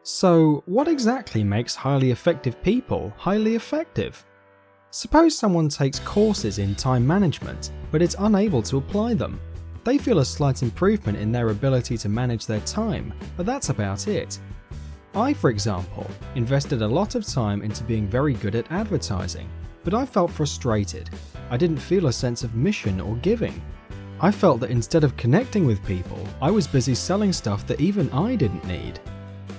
So, what exactly makes highly effective people highly effective? Suppose someone takes courses in time management, but is unable to apply them. They feel a slight improvement in their ability to manage their time, but that's about it. I, for example, invested a lot of time into being very good at advertising, but I felt frustrated. I didn't feel a sense of mission or giving. I felt that instead of connecting with people, I was busy selling stuff that even I didn't need.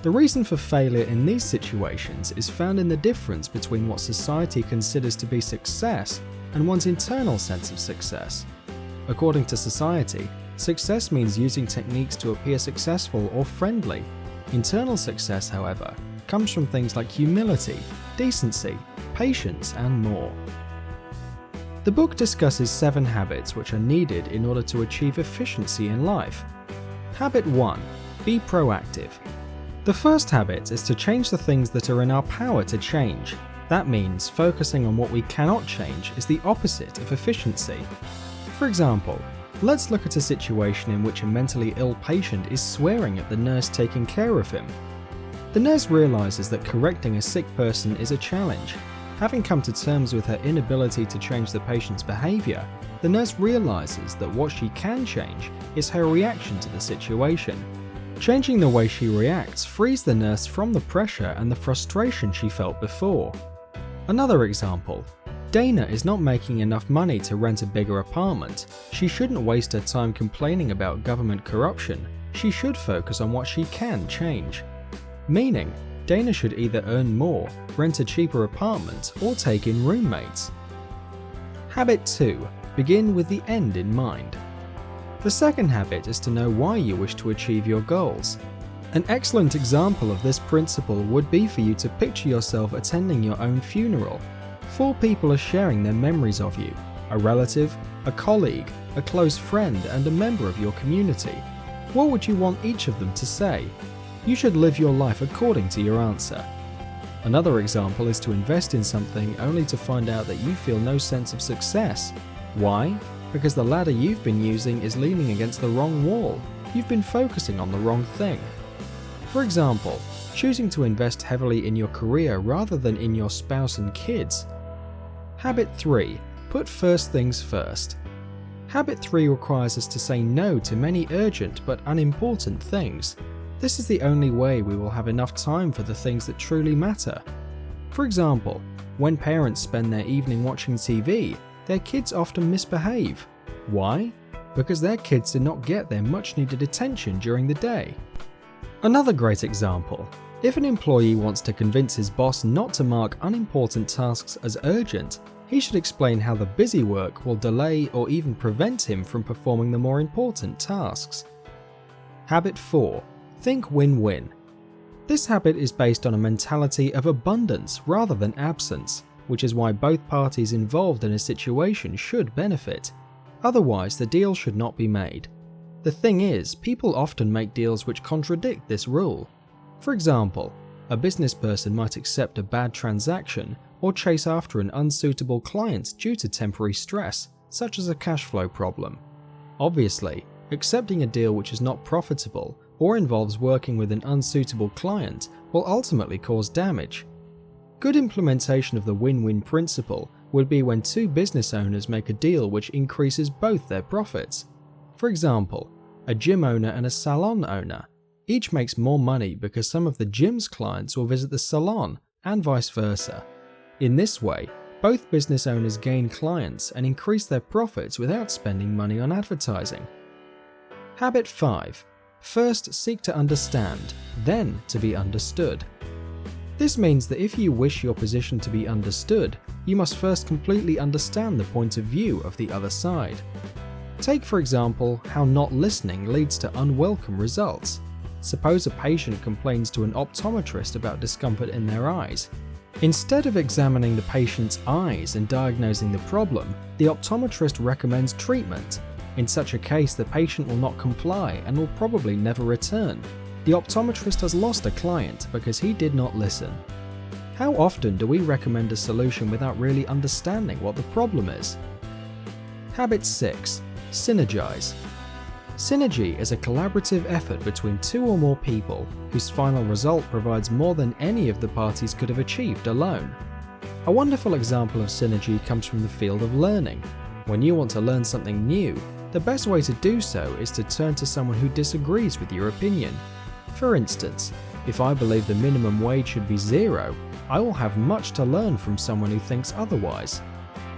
The reason for failure in these situations is found in the difference between what society considers to be success and one's internal sense of success. According to society, success means using techniques to appear successful or friendly. Internal success, however, comes from things like humility, decency, patience, and more. The book discusses 7 habits which are needed in order to achieve efficiency in life. Habit 1. Be proactive. The first habit is to change the things that are in our power to change. That means focusing on what we cannot change is the opposite of efficiency. For example, let's look at a situation in which a mentally ill patient is swearing at the nurse taking care of him. The nurse realizes that correcting a sick person is a challenge. Having come to terms with her inability to change the patient's behavior, the nurse realizes that what she can change is her reaction to the situation. Changing the way she reacts frees the nurse from the pressure and the frustration she felt before. Another example. Dana is not making enough money to rent a bigger apartment. She shouldn't waste her time complaining about government corruption. She should focus on what she can change. Meaning, Dana should either earn more, rent a cheaper apartment, or take in roommates. Habit 2. Begin with the end in mind. The second habit is to know why you wish to achieve your goals. An excellent example of this principle would be for you to picture yourself attending your own funeral. 4 people are sharing their memories of you: a relative, a colleague, a close friend, and a member of your community. What would you want each of them to say? You should live your life according to your answer. Another example is to invest in something only to find out that you feel no sense of success. Why? Because the ladder you've been using is leaning against the wrong wall. You've been focusing on the wrong thing. For example, choosing to invest heavily in your career rather than in your spouse and kids. Habit 3. Put first things first. Habit 3 requires us to say no to many urgent but unimportant things. This is the only way we will have enough time for the things that truly matter. For example, when parents spend their evening watching TV, their kids often misbehave. Why? Because their kids did not get their much needed attention during the day. Another great example. If an employee wants to convince his boss not to mark unimportant tasks as urgent, he should explain how the busy work will delay or even prevent him from performing the more important tasks. Habit 4. Think win-win. This habit is based on a mentality of abundance rather than absence, which is why both parties involved in a situation should benefit. Otherwise, the deal should not be made. The thing is, people often make deals which contradict this rule. For example, a business person might accept a bad transaction or chase after an unsuitable client due to temporary stress, such as a cash flow problem. Obviously, accepting a deal which is not profitable or involves working with an unsuitable client will ultimately cause damage. Good implementation of the win-win principle would be when 2 business owners make a deal which increases both their profits. For example, a gym owner and a salon owner. Each makes more money because some of the gym's clients will visit the salon, and vice versa. In this way, both business owners gain clients and increase their profits without spending money on advertising. Habit 5. First seek to understand, then to be understood. This means that if you wish your position to be understood, you must first completely understand the point of view of the other side. Take, for example, how not listening leads to unwelcome results. Suppose a patient complains to an optometrist about discomfort in their eyes. Instead of examining the patient's eyes and diagnosing the problem, the optometrist recommends treatment. In such a case, the patient will not comply and will probably never return. The optometrist has lost a client because he did not listen. How often do we recommend a solution without really understanding what the problem is? Habit 6. Synergize. Synergy is a collaborative effort between two or more people whose final result provides more than any of the parties could have achieved alone. A wonderful example of synergy comes from the field of learning. When you want to learn something new, the best way to do so is to turn to someone who disagrees with your opinion. For instance, if I believe the minimum wage should be $0, I will have much to learn from someone who thinks otherwise.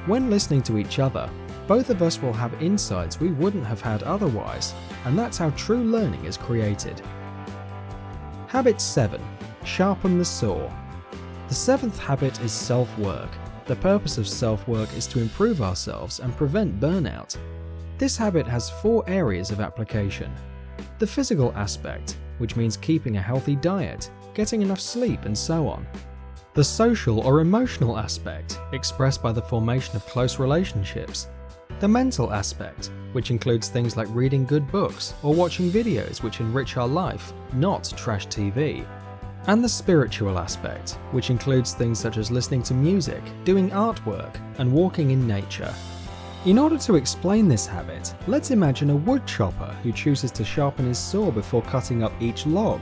When listening to each other, both of us will have insights we wouldn't have had otherwise, and that's how true learning is created. Habit 7. Sharpen the saw. The 7th habit is self-work. The purpose of self-work is to improve ourselves and prevent burnout. This habit has 4 areas of application. The physical aspect, which means keeping a healthy diet, getting enough sleep, and so on. The social or emotional aspect, expressed by the formation of close relationships. The mental aspect, which includes things like reading good books or watching videos which enrich our life, not trash TV. And the spiritual aspect, which includes things such as listening to music, doing artwork, and walking in nature. In order to explain this habit, let's imagine a wood chopper who chooses to sharpen his saw before cutting up each log.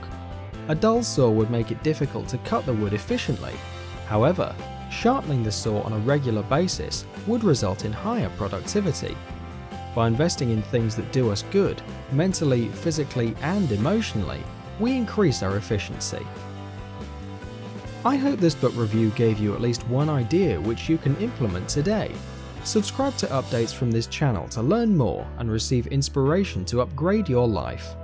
A dull saw would make it difficult to cut the wood efficiently. However, sharpening the saw on a regular basis would result in higher productivity. By investing in things that do us good, mentally, physically, and emotionally, we increase our efficiency. I hope this book review gave you at least one idea which you can implement today. Subscribe to updates from this channel to learn more and receive inspiration to upgrade your life.